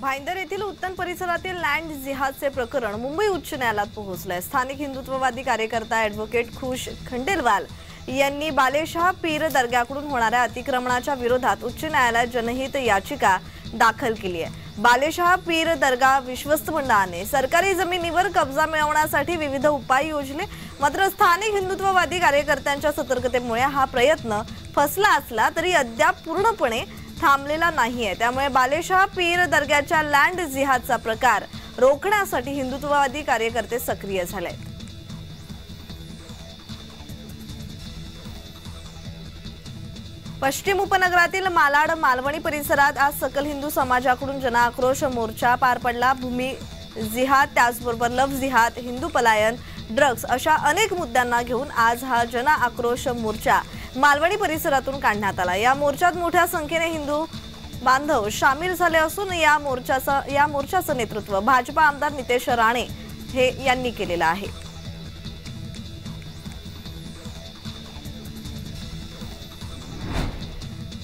भाईंदर येथील उत्तन परिसरातील लँड जिहादचे प्रकरण मुंबई उच्च न्यायालयात पोहोचले। स्थानिक हिंदुत्ववादी कार्यकर्ता ॲडव्होकेट खुश खंडेलवाल यांनी बालेशाह पीर दर्ग्याकडून होणाऱ्या अतिक्रमणाच्या विरोधात उच्च न्यायालयात जनहित याचिका दाखल केली आहे। बालेशाह पीर दर्गा विश्वस्त मंडळाने सरकारी जमिनीवर कब्जा मिळवण्यासाठी विविध उपाय योजले, मात्र स्थानिक हिंदुत्ववादी कार्यकर्त्यांच्या सतर्कतेमुळे हा प्रयत्न फसला असला तरी अद्याप पूर्णपणे थांबलेला नाहीये। त्यामुळे बालेशाह पीर दर्ग्याच्या लँड जिहादचा प्रकार रोखण्यासाठी हिंदुत्ववादी कार्यकर्ते सक्रिय झाले। पश्चिम उपनगरातील मालाड मालवणी परिसरात आज सकल हिंदू समाजाकडून जनआक्रोश मोर्चा पार पडला। भूमी जिहाद, त्याचबरोबर लव्ह जिहाद, हिंदू पलायन, ड्रग्स अशा अनेक मुद्द्यांना घेऊन आज हा जनआक्रोश मोर्चा मालवणी परिसरातून काढण्यात आला। या मोर्चात मोठ्या संख्येने हिंदू बांधव सामील झाले असून या मोर्चाचं नेतृत्व भाजपा आमदार नितेश राणे यांनी केलेलं आहे।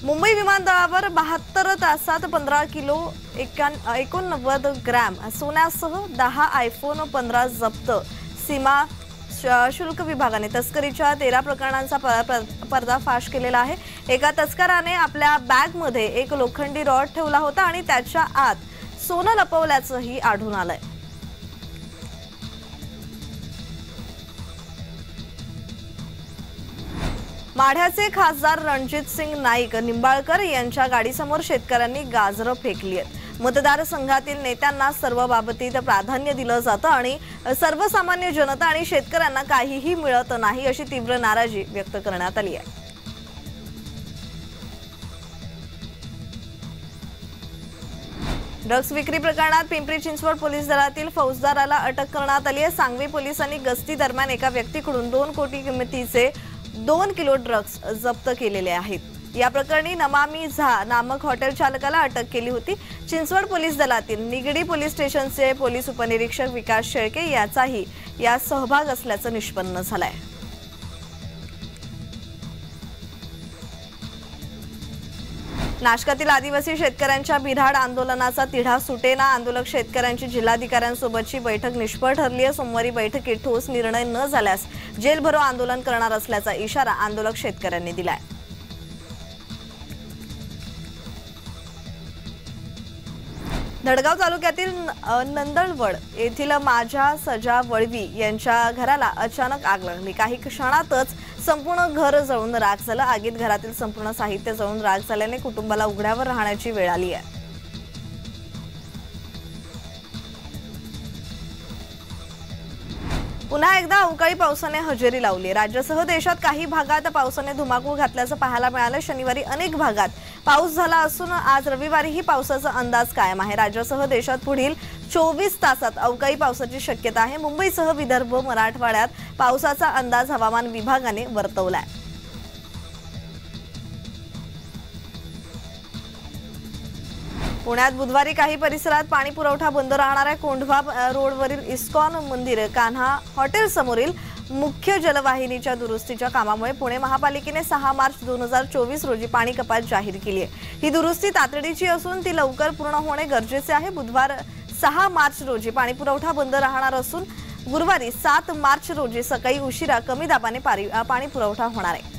मुंबई विमानतळावर 72 तासात 15 किलो 89 ग्रॅम सोन्यासह 10 आयफोन 15 जप्त। सीमा शुल्क विभागाने तस्करीच्या 13 प्रकरणांचा पर्दाफाश केलेला आहे। एका तस्कराने आपल्या बॅगमध्ये एक लोखंडी रॉड ठेवला होता आणि त्याच्या आत सोनं लपवल्याचंही आढळून आलंय। माढ्याचे खासदार रणजित सिंग नाईक निंबाळकर यांच्या गाडीसमोर शेतकऱ्यांनी गाजरं फेकली आहेत। मतदारसंघातील नेत्यांना सर्व बाबतीत प्राधान्य दिलं जातं आणि सर्वसामान्य जनता आणि शेतकऱ्यांना काहीही मिळत नाही अशी तीव्र नाराजी व्यक्त करण्यात आली आहे। ड्रग्स विक्री प्रकरणात पिंपरी चिंचवड पोलीस दलातील फौजदाराला अटक करण्यात आली आहे। सांगवी पोलिसांनी गस्ती दरम्यान एका व्यक्तीकडून 2 कोटी किमतीचे 2 किलो ड्रग्स जप्त केलेले आहेत। या प्रकरणी नमामी झा नामक हॉटेल चालकाला अटक केली होती। चिंचवड पोलीस दलातील निगडी पोलीस स्टेशनचे पोलीस उपनिरीक्षक विकास शेळके याचाही या सहभाग असल्याचं निष्पन्न झालंय। नाशकातील आदिवासी शेतकऱ्यांच्या बिऱ्हाड आंदोलनाचा तिढा सुटेना। आंदोलक शेतकऱ्यांची जिल्हाधिकाऱ्यांसोबतची बैठक निष्फळ ठरली आहे। सोमवारी बैठकीत ठोस निर्णय न झाल्यास जेलभरो आंदोलन करणार असल्याचा इशारा आंदोलक शेतकऱ्यांनी दिलाय। धडगाव तालुक्यातील नंदळवड येथील माझ्या सजा वळवी यांच्या घराला अचानक आग लागली। काही क्षणातच संपूर्ण घर जळून राख झालं। आगीत घरातील संपूर्ण साहित्य जळून राख झाल्याने कुटुंबाला उघड्यावर राहण्याची वेळ आली आहे। पुन्हा एकदा अवकाळी पावसाने हजेरी लावली। राज्यासह देशात काही भागात पावसाने धुमाकूळ घातल्याचं पाहायला मिळालं। शनिवारी अनेक भागात पाऊस झाला असून आज रविवारीही पावसाचा अंदाज कायम आहे। राज्यासह देशात पुढील 24 तासात अवकाळी पावसाची शक्यता आहे। मुंबईसह विदर्भ, मराठवाड्यात पावसाचा अंदाज हवामान विभागाने वर्तवलाय। पुण्यात बुधवारी काही परिसरात पाणी पुरवठा बंद राहणार आहे। कोंढवा रोडवरील इस्कॉन मंदिर कान्हा हॉटेल समोरील मुख्य जलवाहिनीच्या दुरुस्तीच्या कामामुळे पुणे महापालिकेने 6 मार्च 2024 रोजी पाणी कपात जाहीर केली आहे। ही दुरुस्ती तातडीची असून ती लवकर पूर्ण होणे गरजेचे आहे। बुधवार 6 मार्च रोजी पाणी पुरवठा बंद राहणार असून गुरुवारी 7 मार्च रोजी सकाळी उशिरा कमी दाबाने पाणी पुरवठा होणार आहे।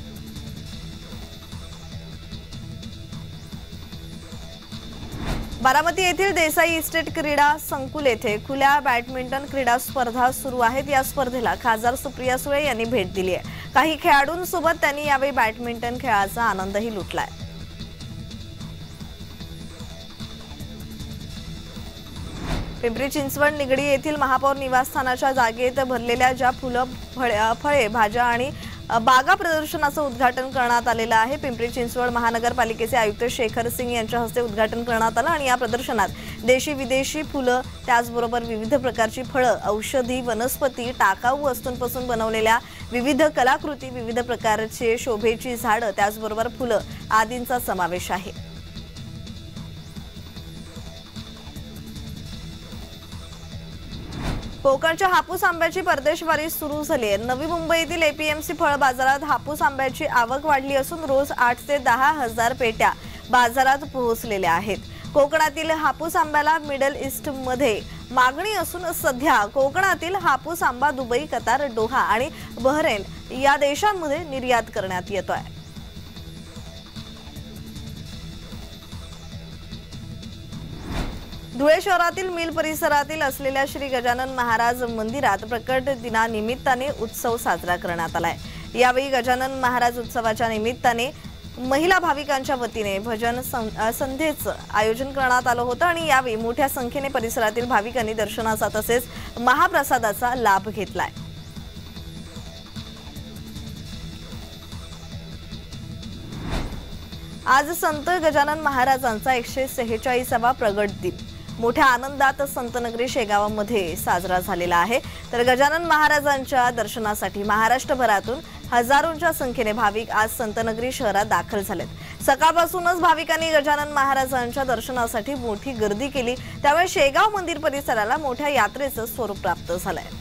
बारामती येथील देसाई इस्टेट क्रीडा संकुल येथे खुल्या बॅडमिंटन क्रीडा स्पर्धा सुरू आहेत। या स्पर्धेला खासदार सुप्रिया सुळे यांनी भेट दिली आहे। काही खेळाडूंसोबत त्यांनी यावेळी बॅडमिंटन खेळाचा आनंदही लुटलाय। पिंपरी चिंचवड निगडी येथील महापौर निवासस्थानाच्या जागेत भरलेल्या ज्या फळे भाज्या आणि बागा प्रदर्शनाचं उद्घाटन करण्यात आलेलं आहे। पिंपरी चिंचवड महानगरपालिकेचे आयुक्त शेखर सिंग यांच्या हस्ते उद्घाटन करण्यात आलं आणि या प्रदर्शनात देशी विदेशी फुलं, त्याचबरोबर विविध प्रकारची फळं, औषधी वनस्पती, टाकाऊ वस्तूंपासून बनवलेल्या विविध कलाकृती, विविध प्रकारचे शोभेची झाडं, त्याचबरोबर फुलं आदींचा समावेश आहे। कोकणच्या हापूस आंब्याची परदेशवारी सुरू झाली आहे। नवी मुंबईतील एपीएमसी फळ बाजारात हापूस आंब्याची आवक वाढली असून रोज 8 ते 10 हजार पेट्या बाजारात पोहोचलेल्या आहेत। कोकणातील हापूस आंब्याला मिडल ईस्ट मध्ये मागणी असून सध्या कोकणातील हापूस आंबा दुबई, कतार, दोहा आणि बहरेन या देशांमध्ये निर्यात करण्यात येतोय। धुळे शहरातील मिल परिसरातील असलेल्या श्री गजानन महाराज मंदिरात प्रकट दिनानिमित्ताने उत्सव साजरा करण्यात आलाय। यावेळी गजानन महाराज उत्सवाच्या निमित्ताने महिला भाविकांच्या वतीने भजन संध्येचं आयोजन करण्यात आलं होतं आणि यावेळी मोठ्या संख्येने परिसरातील भाविकांनी दर्शनाचा तसेच महाप्रसादाचा लाभ घेतलाय। आज संत गजानन महाराजांचा 146वा प्रगट दिन मोठ्या आनंदात संतनगरी शेगावमध्ये साजरा झालेला आहे। तर गजानन महाराजांच्या दर्शनासाठी महाराष्ट्रभरातून हजारोंच्या संख्येने भाविक आज संतनगरी शहरात दाखल झालेत। सकाळपासूनच भाविकांनी गजानन महाराजांच्या दर्शनासाठी मोठी गर्दी केली, त्यामुळे शेगाव मंदिर परिसराला मोठ्या यात्रेचं स्वरूप प्राप्त झालंय।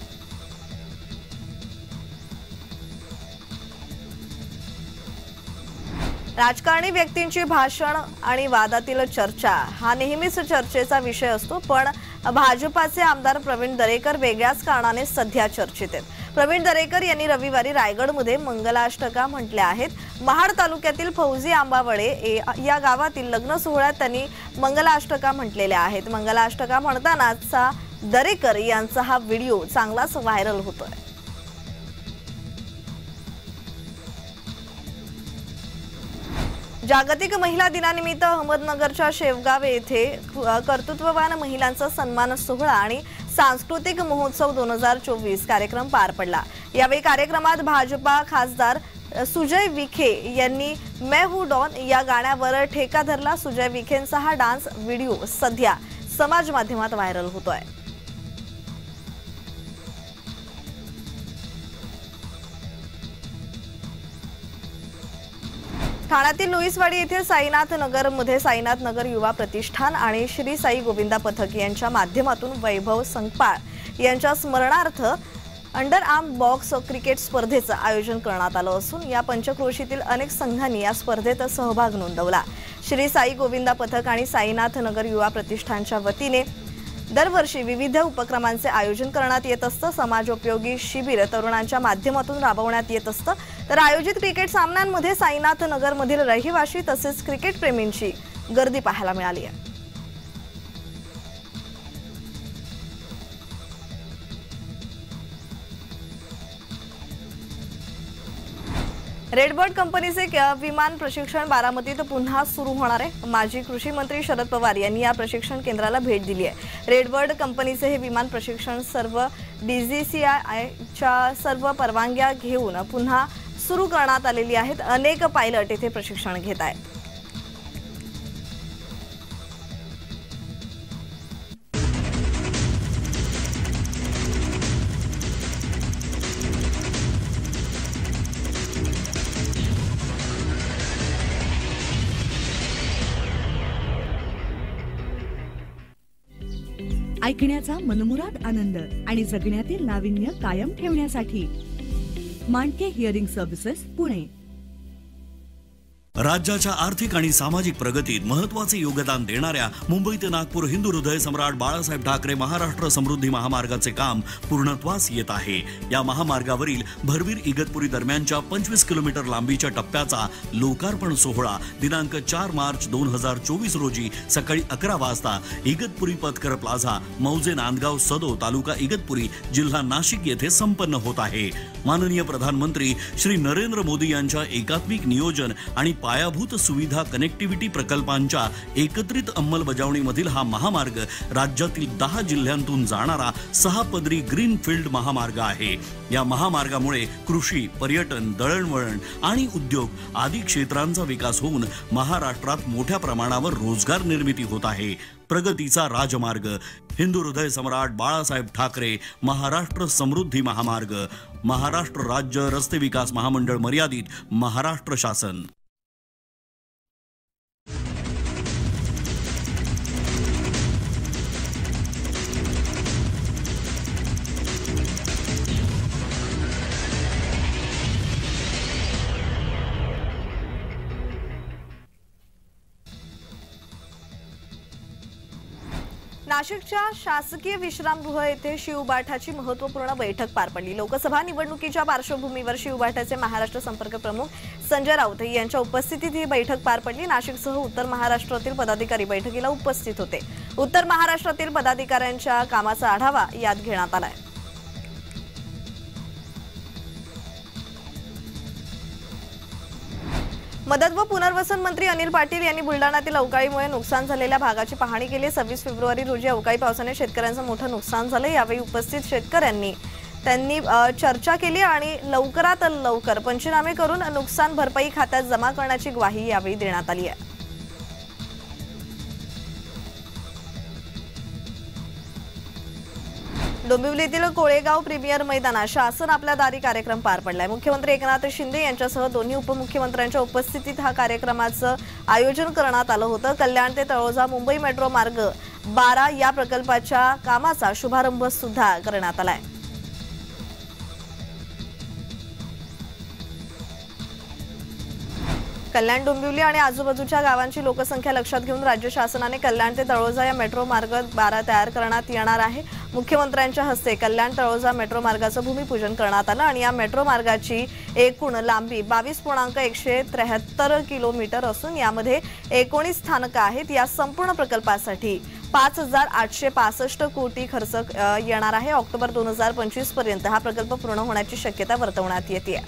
राजकारणी व्यक्तींची भाषण आणि वादातील चर्चा हा नेहमीच चर्चेचा विषय असतो, पण भाजपाचे आमदार प्रवीण दरेकर वेगळ्याच कारणाने सध्या चर्चेत आहेत। प्रवीण दरेकर यांनी रविवारी रायगडमध्ये मंगलाष्टका म्हटल्या आहेत। महाड तालुक्यातील फौजी आंबावळे या गावातील लग्न सोहळ्यात त्यांनी मंगलाष्टका म्हटलेल्या आहेत। मंगलाष्टका म्हणतानाचा दरेकर यांचा हा व्हिडिओ चांगलाच व्हायरल होतोय। जागतिक महिला दिनानिमित्त अहमदनगरच्या शेवगाव येथे कर्तृत्ववान महिलांचा सन्मान सोहळा आणि सांस्कृतिक महोत्सव 2024 कार्यक्रम पार पडला। यावेळी कार्यक्रमात भाजपा खासदार सुजय विखे यांनी मैं हूं डॉन या गाण्यावर ठेका धरला। सुजय विखेंचा हा डान्स व्हिडिओ सध्या समाज माध्यमात व्हायरल होतोय। ठाण्यातील लुईसवाडी येथील साईनाथ नगर मध्ये साईनाथ नगर युवा प्रतिष्ठान आणि श्री साई गोविंदा पथक यांच्या माध्यमातून वैभव संकपाळ यांच्या स्मरणार्थ अंडर आर्म बॉक्स क्रिकेट स्पर्धेचं आयोजन करण्यात आलं असून या पंचक्रोशीतील अनेक संघांनी या स्पर्धेत सहभाग नोंदवला। श्री साई गोविंदा पथक आणि साईनाथ नगर युवा प्रतिष्ठानच्या वतीने दरवर्षी विविध उपक्रमांचे आयोजन करण्यात येत असतं। समाजोपयोगी शिबिर तरुणांच्या माध्यमातून राबवण्यात येत असतं। तर आयोजित क्रिकेट सामन्यांमध्ये साईनाथ नगरमधील रहिवासी तसेच क्रिकेट प्रेमींची गर्दी पाहायला मिळाली आहे। रेडबर्ड कंपनीचे विमान प्रशिक्षण बारामतीत पुन्हा सुरू होणार आहे। माजी कृषी मंत्री शरद पवार यांनी या प्रशिक्षण केंद्राला भेट दिली आहे। रेडबर्ड कंपनीचे हे विमान प्रशिक्षण सर्व DGCAच्या सर्व परवानग्या घेऊन पुन्हा सुरू करण्यात आलेली आहेत। अनेक पायलट येथे प्रशिक्षण घेत आहेत। ऐकण्याचा मनमुराद आनंद आणि जगण्यातील नाविन्य कायम ठेवण्यासाठी मांडके हिअरिंग सर्व्हिसेस पुणे। राज्याच्या आर्थिक आणि सामाजिक प्रगतीत महत्त्वाचे योगदान देणाऱ्या मुंबई ते नागपूर हिंदू हृदय सम्राट बाळासाहेब ठाकरे महाराष्ट्र समृद्धी महामार्गाचे काम पूर्णत्वास येत आहे। या महामार्गावरील भरवीर इगतपुरी दरम्यानच्या 25 किलोमीटर लांबीच्या टप्प्याचा लोकार्पण सोहळा दिनांक 4 मार्च 2024 रोजी सकाळी 11 वाजता इगतपुरी पथकर प्लाझा, मौजे नांदगाव सदो, तालुका इगतपुरी, जिल्हा नाशिक येथे संपन्न होत आहे। माननीय प्रधानमंत्री श्री नरेंद्र मोदी यांच्या एकात्मिक नियोजन आणि पायाभूत सुविधा कनेक्टिव्हिटी प्रकल्पांच्या एकत्रित अंमलबजावणीमधील हा महामार्ग राज्यातील 10 जिल्ह्यांतून जाणारा 6 पदरी ग्रीनफील्ड महामार्ग आहे। या महामार्गामुळे कृषी, पर्यटन, दळणवळण आणि उद्योग आदी क्षेत्रांचा विकास होऊन महाराष्ट्रात मोठ्या प्रमाणावर रोजगार निर्मिती होत आहे। प्रगतीचा राजमार्ग, हिंदू हृदय सम्राट बाळासाहेब ठाकरे महाराष्ट्र समृद्धी महामार्ग, महाराष्ट्र राज्य रस्ते विकास महामंडळ मर्यादित, महाराष्ट्र शासन। नाशिकच्या शासकीय विश्रामगृह येथे शिवबाठाची महत्त्वपूर्ण बैठक पार पडली। लोकसभा निवडणुकीच्या पार्श्वभूमीवर शिवबाठाचे महाराष्ट्र संपर्क प्रमुख संजय राऊत यांच्या उपस्थितीत ही बैठक पार पडली। नाशिकसह उत्तर महाराष्ट्रातील पदाधिकारी बैठकीला उपस्थित होते। उत्तर महाराष्ट्रातील पदाधिकाऱ्यांच्या कामाचा आढावा यात घेण्यात आलाय। मदत व पुनर्वसन मंत्री अनिल पाटील यांनी बुलडाण्यातील अवकाळीमुळे नुकसान झालेल्या भागाची पाहणी केली। 26 फेब्रुवारी रोजी अवकाळी पावसाने शेतकऱ्यांचं मोठं नुकसान झालं। यावेळी उपस्थित शेतकऱ्यांनी चर्चा केली आणि लवकरात लवकर पंचनामे करून नुकसान भरपाई खात्यात जमा करण्याची ग्वाही यावेळी देण्यात आली आहे। डोंबिवलीतील कोळेगाव प्रीमियर मैदानात शासन आपल्या दारी कार्यक्रम पार पडलाय। मुख्यमंत्री एकनाथ शिंदे यांच्यासह दोन्ही उपमुख्यमंत्र्यांच्या उपस्थितीत हा कार्यक्रमाचं आयोजन करण्यात आलं होतं। कल्याण ते तळोजा मुंबई मेट्रो मार्ग 12 या प्रकल्पाच्या कामाचा शुभारंभ सुद्धा करण्यात आलाय। कल्याण डोंबिवली आणि आजूबाजूच्या गावांची लोकसंख्या लक्षात घेऊन राज्य शासनाने कल्याण ते तळोजा या मेट्रो मार्ग 12 तयार करण्यात येणार आहे। मुख्यमंत्र्यांच्या हस्ते कल्याण तळोजा मेट्रो मार्गाचं भूमिपूजन करण्यात आलं आणि या मेट्रो मार्गाची एकूण लांबी 22.173 किलोमीटर असून यामध्ये 19 स्थानकं आहेत। या संपूर्ण प्रकल्पासाठी 5,865 कोटी खर्च येणार आहे। ऑक्टोबर 2025 पर्यंत हा प्रकल्प पूर्ण होण्याची शक्यता वर्तवण्यात येते।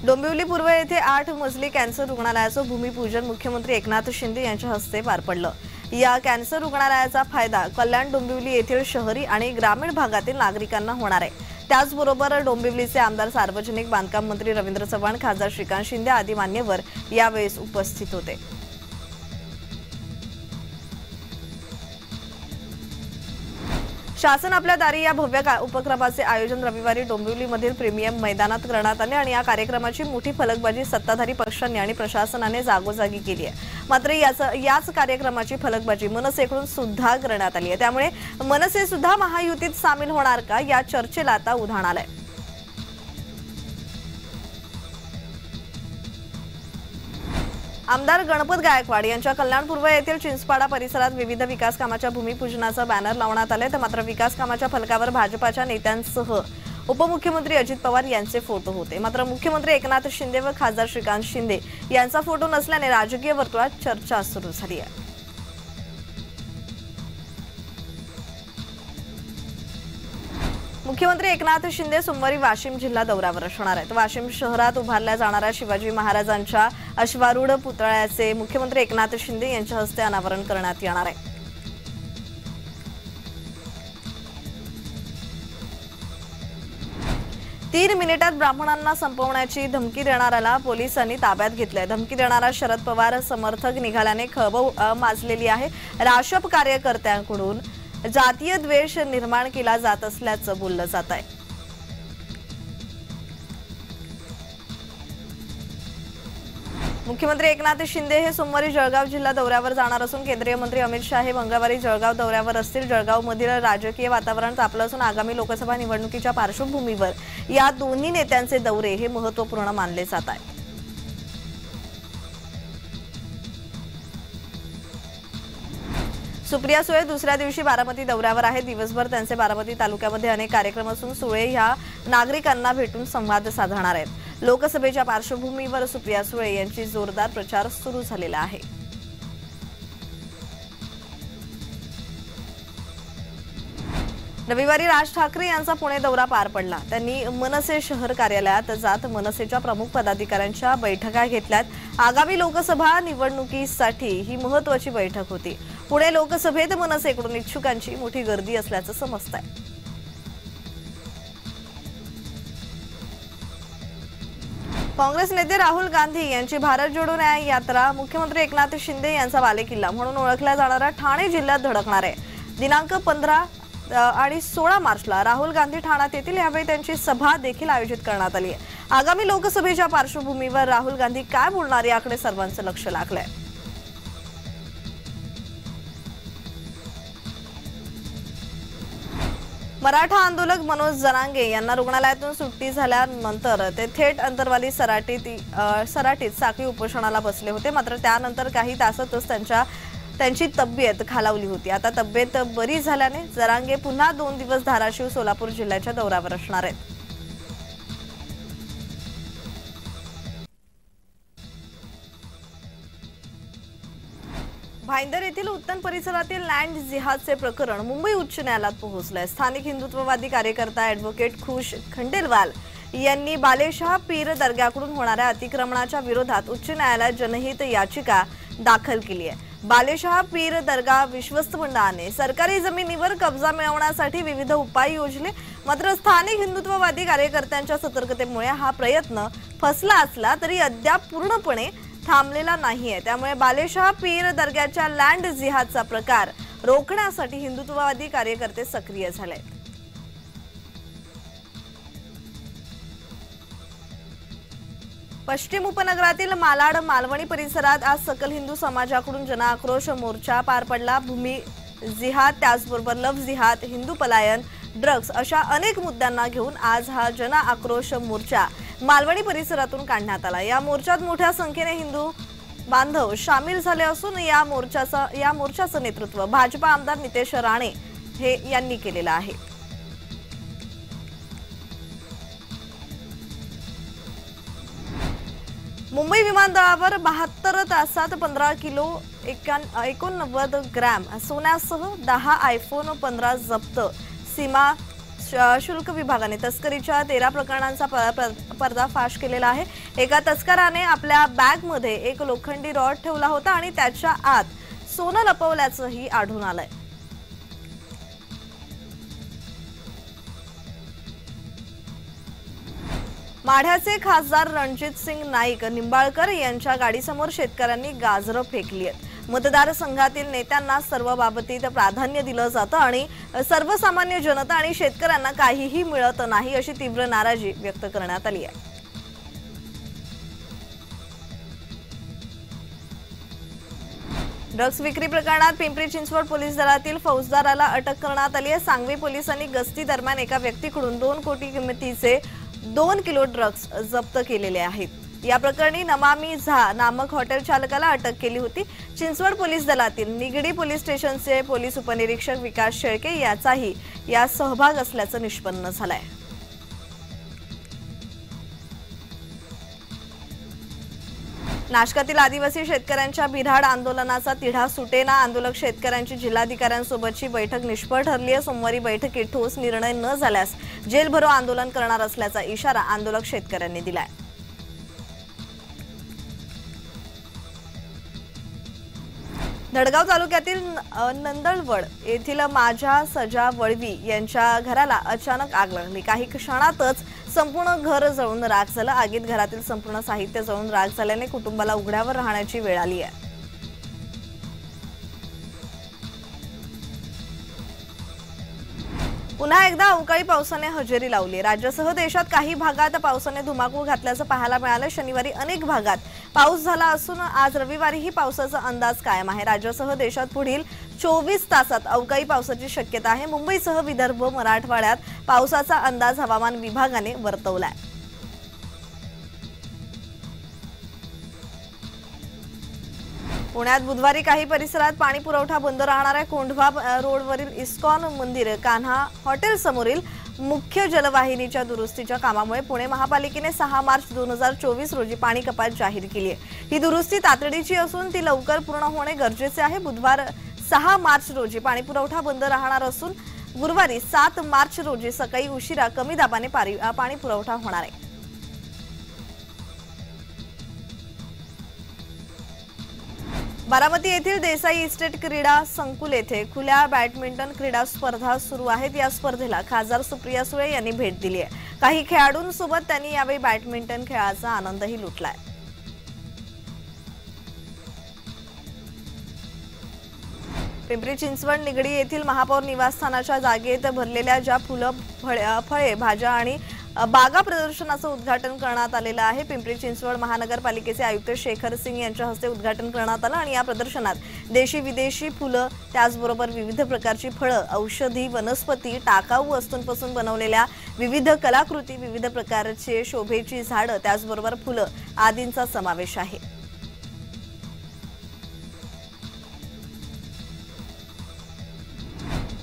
डोंबिवली पूर्व येथे 8 मजली कॅन्सर रुग्णालयाचं भूमिपूजन मुख्यमंत्री एकनाथ शिंदे यांच्या हस्ते पार पडलं। या कॅन्सर रुग्णालयाचा फायदा कल्याण डोंबिवली येथील शहरी आणि ग्रामीण भागातील नागरिकांना होणार आहे। त्याचबरोबर डोंबिवलीचे आमदार सार्वजनिक बांधकाम मंत्री रवींद्र चव्हाण, खासदार श्रीकांत शिंदे आदी मान्यवर यावेळी उपस्थित होते। शासन आपल्या दारी या भव्य उपक्रमाचे आयोजन रविवारी डोंबिवलीमधील प्रीमियम मैदानात करण्यात आले आणि या कार्यक्रमाची मोठी फलकबाजी सत्ताधारी पक्षांनी आणि प्रशासनाने जागोजागी केली आहे। मात्र याच कार्यक्रमाची फलकबाजी मनसेकडून सुद्धा करण्यात आली आहे। त्यामुळे मनसे सुद्धा महायुतीत सामील होणार का या चर्चेला आता उधाण आलंय। आमदार गणपत गायकवाड यांच्या कल्याण पूर्व येथील चिंचपाडा परिसरात विविध विकास कामाच्या भूमिपूजनाचा बॅनर लावण्यात आले। तर मात्र विकास कामाच्या फलकावर भाजपाच्या नेत्यांसह उपमुख्यमंत्री अजित पवार यांचे फोटो होते। मात्र मुख्यमंत्री एकनाथ शिंदे व खासदार श्रीकांत शिंदे यांचा फोटो नसल्याने राजकीय वर्तुळात चर्चा सुरू झाली आहे। मुख्यमंत्री एकनाथ शिंदे सोमवारी वाशिम जिल्हा दौऱ्यावर असणार आहेत। वाशिम शहरात उभारल्या जाणाऱ्या शिवाजी महाराजांच्या अश्वारूढ पुतळ्याचे मुख्यमंत्री एकनाथ शिंदे यांच्या हस्ते अनावरण करण्यात येणार आहे। तीन मिनिटात ब्राह्मणांना संपवण्याची धमकी देणाऱ्याला पोलिसांनी ताब्यात घेतलंय। धमकी देणारा शरद पवार समर्थक निघाल्याने खळबळ माजलेली आहे। राशप कार्यकर्त्यांकडून जातीय द्वेष निर्माण केला जात असल्याचं बोललं जात आहे। मुख्यमंत्री एकनाथ शिंदे हे सोमवारी जळगाव जिल्हा दौऱ्यावर जाणार असून केंद्रीय मंत्री अमित शाह हे मंगळवारी जळगाव दौऱ्यावर असतील। जळगावमधील राजकीय वातावरण तापलं असून आगामी लोकसभा निवडणुकीच्या पार्श्वभूमीवर या दोन्ही नेत्यांचे दौरे हे महत्त्वपूर्ण मानले जात आहेत। सुप्रिया सुळे दुसऱ्या दिवशी बारामती दौऱ्यावर आहे। दिवसभर त्यांचे बारामती तालुक्यामध्ये अनेक कार्यक्रम असून सुळे ह्या नागरिकांना भेटून संवाद साधणार आहेत। लोकसभेच्या पार्श्वभूमीवर सुप्रिया सुळे यांची जोरदार प्रचार सुरू झालेला आहे। रविवारी राज ठाकरे यांचा पुणे दौरा पार पडला। त्यांनी मनसे शहर कार्यालयात जात मनसेच्या प्रमुख पदाधिकाऱ्यांच्या बैठका घेतल्यात। आगामी लोकसभा निवडणुकीसाठी ही महत्त्वाची बैठक होती। पुणे लोकसभेत मनसेकडून इच्छुकांची मोठी गर्दी असल्याचं समजतंय। काँग्रेस नेते राहुल गांधी यांची भारत जोडो न्याय यात्रा मुख्यमंत्री एकनाथ शिंदे यांचा बालेकिल्ला म्हणून ओळखला जाणारा ठाणे जिल्ह्यात धडकणार आहे। दिनांक 15 आणि 16 मार्चला राहुल गांधी ठाण्यात येतील। यावेळी त्यांची सभा देखील आयोजित करण्यात आली आहे। आगामी लोकसभेच्या पार्श्वभूमीवर राहुल गांधी काय बोलणार याकडे सर्वांचं लक्ष लागलंय। मराठा आंदोलक मनोज जरांगे यांना रुग्णालयातून सुट्टी झाल्यानंतर ते थेट अंतरवाली सराटीत साखळी उपोषणाला बसले होते. मात्र त्यानंतर काही तासातच त्यांची तब्येत खालावली होती. आता तब्येत बरी झाल्याने जरांगे पुन्हा 2 दिवस धाराशिव सोलापूर जिल्ह्याच्या दौऱ्यावर असणार आहेत. भाईंदर येथील उत्तन परिसरातील लँड जिहादचे प्रकरण मुंबई उच्च न्यायालयात पोहोचले. स्थानिक हिंदुत्ववादी कार्यकर्ता ॲडव्होकेट खुश खंडेलवाल यांनी बालेशाह पीर दर्ग्याकडून होणाऱ्या अतिक्रमणाच्या विरोधात उच्च न्यायालयात जनहित याचिका दाखल केली आहे. बालेशाह पीर दर्गा विश्वस्त मंडळाने सरकारी जमिनीवर कब्जा मिळवण्यासाठी विविध उपाय योजले. मात्र स्थानिक हिंदुत्ववादी कार्यकर्त्यांच्या सतर्कतेमुळे हा प्रयत्न फसला असला तरी अद्याप पूर्णपणे थांबलेला नाहीये. त्यामुळे बालेशाह पीर दर्ग्याच्या लँड जिहादचा प्रकार रोखण्यासाठी हिंदुत्ववादी कार्यकर्ते सक्रिय झाले. पश्चिम उपनगरातील मालाड मालवणी परिसरात आज सकल हिंदू समाजाकडून जनआक्रोश मोर्चा पार पडला. भूमी जिहाद, त्याचबरोबर लव्ह जिहाद, हिंदू पलायन, ड्रग्ज अशा अनेक मुद्द्यांना घेऊन आज हा जनआक्रोश मोर्चा मालवणी परिसरातून काढण्यात आला. या मोर्चात मोठ्या संख्येने हिंदू बांधव सामील झाले असून या मोर्चाचं नेतृत्व भाजपा आमदार नितेश राणे यांनी केलेलं आहे. मुंबई विमानतळावर 72 तासात 15 किलो 89 ग्रॅम सोन्यासह 10 आयफोन 15 जप्त. सीमा शुल्क विभागाने तस्करीच्या 13 प्रकरणांचा पर्दाफाश केलेला आहे. एका तस्कराने आपल्या बॅगमध्ये एक लोखंडी रॉड ठेवला होता आणि त्याच्या आत सोनं लपवल्याचंही आढळून आलंय. माढ्याचे खासदार रणजित सिंग नाईक निंबाळकर यांच्या गाडीसमोर शेतकऱ्यांनी गाजरं फेकली आहेत. मतदारसंघातील नेत्यांना सर्व बाबतीत प्राधान्य दिलं जातं आणि सर्वसामान्य जनता आणि शेतकऱ्यांना काहीही मिळत नाही अशी तीव्र नाराजी व्यक्त करण्यात आली आहे. ड्रग्ज विक्री प्रकरणात पिंपरी चिंचवड पोलीस दलातील फौजदाराला अटक करण्यात आली आहे. सांगवी पोलिसांनी गस्ती दरम्यान एका व्यक्तीकडून 2 कोटी किमतीचे 2 किलो ड्रग्ज जप्त केलेले आहेत. या प्रकरणी नमामी झा नामक हॉटेल चालकाला अटक केली होती. चिंचवड पोलीस दलातील निगडी पोलीस स्टेशनचे पोलीस उपनिरीक्षक विकास शेळके याचाही या सहभाग असल्याचं निष्पन्न झालंय. नाशकातील आदिवासी शेतकऱ्यांच्या बिऱ्हाड आंदोलनाचा तिढा सुटेना. आंदोलक शेतकऱ्यांची जिल्हाधिकाऱ्यांसोबतची बैठक निष्फळ ठरली आहे. सोमवारी बैठकीत ठोस निर्णय न झाल्यास जेलभरो आंदोलन करणार असल्याचा इशारा आंदोलक शेतकऱ्यांनी दिलाय. धडगाव तालुक्यातील नंदळवड येथील माझ्या सजा वळवी यांच्या घराला अचानक आग लागली. काही क्षणातच संपूर्ण घर जळून राख झालं. आगीत घरातील संपूर्ण साहित्य जळून राख झाल्याने कुटुंबाला उघड्यावर राहण्याची वेळ आली आहे. पुन्हा एकदा अवकाळी पावसाने हजेरी लावली. राज्यासह देशात काही भागात पावसाने धुमाकूळ घातल्याचं पाहायला मिळालं. शनिवारी अनेक भागात पाऊस झाला असून आज रविवारीही पावसाचा अंदाज कायम आहे. राज्यासह देशात पुढील 24 तासात अवकाळी पावसाची शक्यता आहे. मुंबईसह विदर्भ, मराठवाड्यात पावसाचा अंदाज हवामान विभागाने वर्तवलाय. पुण्यात बुधवारी काही परिसरात पाणी पुरवठा बंद राहणार आहे. कोंढवा रोडवरील इस्कॉन मंदिर कान्हा हॉटेल समोरील मुख्य जलवाहिनीच्या दुरुस्तीच्या कामामुळे पुणे महापालिकेने 6 मार्च 2024 रोजी पाणी कपात जाहीर केली आहे. ही दुरुस्ती तातडीची असून ती लवकर पूर्ण होणे गरजेचे आहे. बुधवार 6 मार्च रोजी पाणी पुरवठा बंद राहणार असून गुरुवारी 7 मार्च रोजी सकाळी उशिरा कमी दाबाने पाणी पुरवठा होणार आहे. बारामती येथील देसाई इस्टेट क्रीडा संकुल येथे खुल्या बॅडमिंटन क्रीडा स्पर्धा सुरू आहेत. या स्पर्धेला खासदार सुप्रिया सुळे यांनी भेट दिली आहे. काही खेळाडूंसोबत त्यांनी यावेळी बॅडमिंटन खेळाचा आनंदही लुटलाय. पिंपरी चिंचवड निगडी येथील महापौर निवासस्थानाच्या जागेत भरलेल्या ज्या फुलं, फळे, भाज्या आणि बागा प्रदर्शनाचं उद्घाटन करण्यात आलेलं आहे। पिंपरी चिंचवड महानगरपालिकेचे आयुक्त शेखर सिंग यांच्या हस्ते उद्घाटन करण्यात आलं आणि या प्रदर्शनात देशी विदेशी फुलं, त्याचबरोबर विविध प्रकारची फळं, औषधी वनस्पती, टाकाऊ वस्तूंपासून बनवलेल्या विविध कलाकृती, विविध प्रकारचे शोभेची झाडं, त्याचबरोबर फुलं आदींचा समावेश आहे।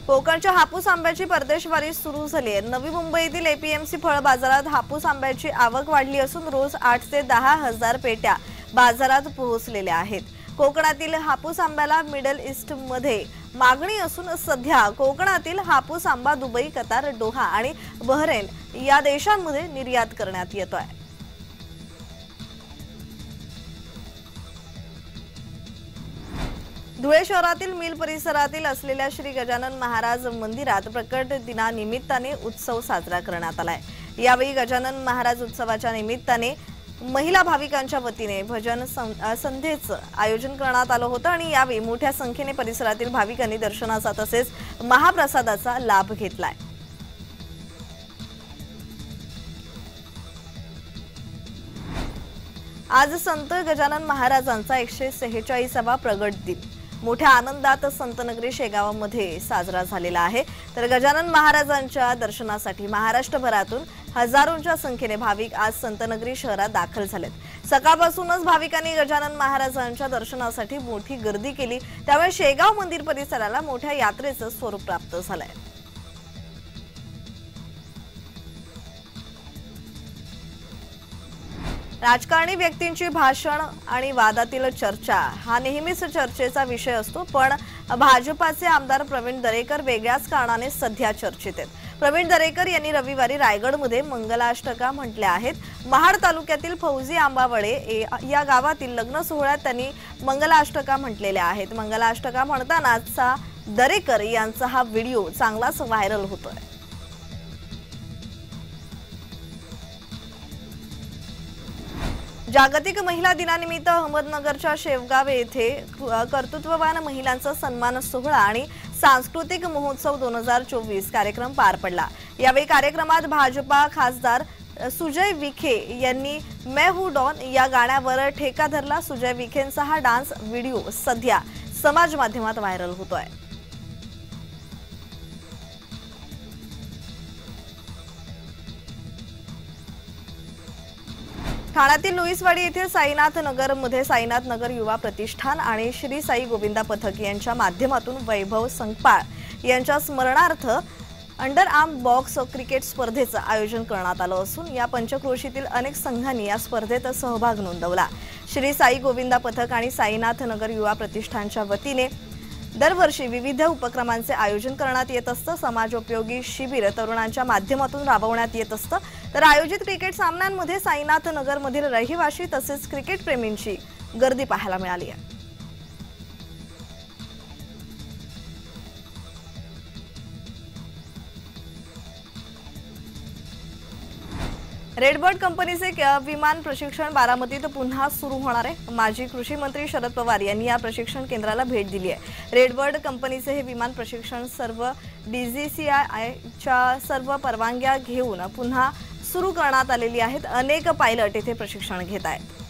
कोकणच्या हापूस आंब्याची परदेशवारी सुरू झाली आहे। नवी मुंबईतील एपीएमसी फळ बाजारात हापूस आंब्याची आवक वाढली असून रोज 8 ते 10 हजार पेट्या बाजारात पोहोचलेल्या आहेत। कोकणातील हापूस आंब्याला मिडल ईस्टमध्ये मागणी असून सध्या कोकणातील हापूस आंबा दुबई, कतार, दोहा आणि बहरैन या देशांमध्ये निर्यात करण्यात येतोय। धुळे शहरातील मिल परिसरातील असलेल्या श्री गजानन महाराज मंदिरात प्रकट दिनानिमित्ताने उत्सव साजरा करण्यात आलाय। यावेळी गजानन महाराज उत्सवाच्या निमित्ताने महिला भाविकांच्या वतीने भजन संध्येचं आयोजन करण्यात आलं होतं आणि यावेळी मोठ्या संख्येने परिसरातील भाविकांनी दर्शनाचा तसेच महाप्रसादाचा लाभ घेतलाय। आज संत गजानन महाराजांचा 146वा प्रगट दिन मोठ्या आनंदात संतनगरी शेगावमध्ये साजरा झालेला आहे। तर गजानन महाराजांच्या दर्शनासाठी महाराष्ट्रभरातून हजारोंच्या संख्येने भाविक आज संतनगरी शहरात दाखल झालेत। सकाळपासूनच भाविकांनी गजानन महाराजांच्या दर्शनासाठी मोठी गर्दी केली, त्यामुळे शेगाव मंदिर परिसराला मोठ्या यात्रेचं स्वरूप प्राप्त झालंय। राजकारणी व्यक्तींची भाषण आणि वादातील चर्चा हा नेहमीच चर्चेचा विषय असतो, पण भाजपाचे आमदार प्रवीण दरेकर वेगळ्याच कारणाने सध्या चर्चेत आहेत। प्रवीण दरेकर यांनी रविवारी रायगडमध्ये मंगलाष्टका म्हटल्या आहेत। महाड तालुक्यातील फौजी आंबावळे या गावातील लग्न सोहळ्यात त्यांनी मंगलाष्टका म्हटलेल्या आहेत। मंगलाष्टका म्हणतानाचा दरेकर यांचा हा व्हिडिओ चांगलाच व्हायरल होतोय। जागतिक महिला दिनानिमित्त अहमदनगरच्या शेवगाव येथे कर्तृत्ववान महिलांचा सन्मान सोहळा आणि सांस्कृतिक महोत्सव 2024 कार्यक्रम पार पडला। यावेळी कार्यक्रमात भाजपा खासदार सुजय विखे यांनी मैं हूं डॉन या गाण्यावर ठेका धरला। सुजय विखेंचा हा डान्स व्हिडिओ सध्या समाज माध्यमात व्हायरल होतोय। ठाण्यातील लुईसवाडी येथील साईनाथ नगर मध्ये साईनाथ नगर युवा प्रतिष्ठान आणि श्री साई गोविंदा पथक यांच्या माध्यमातून वैभव संकपाळ यांच्या स्मरणार्थ अंडर आर्म बॉक्स क्रिकेट स्पर्धेचं आयोजन करण्यात आलं असून या पंचक्रोशीतील अनेक संघांनी या स्पर्धेत सहभाग नोंदवला। श्री साई गोविंदा पथक आणि साईनाथ नगर युवा प्रतिष्ठानच्या वतीने दरवर्षी विविध उपक्रमांचे आयोजन करण्यात येत असतं। समाजोपयोगी शिबिर तरुणांच्या माध्यमातून राबवण्यात येत असतं। तर आयोजित क्रिकेट सामन्यांमध्ये साईनाथ नगरमधील रहिवासी तसेच क्रिकेट प्रेमींची गर्दी पाहायला मिळाली आहे। रेडबर्ड कंपनीचे विमान प्रशिक्षण बारामतीत पुन्हा सुरू होणार आहे। माजी कृषी मंत्री शरद पवार यांनी या प्रशिक्षण केंद्राला भेट दिली आहे। रेडबर्ड कंपनीचे हे विमान प्रशिक्षण सर्व DGCAच्या सर्व परवानग्या घेऊन पुन्हा सुरू करण्यात आलेली आहेत। अनेक पायलट येथे प्रशिक्षण घेत आहेत।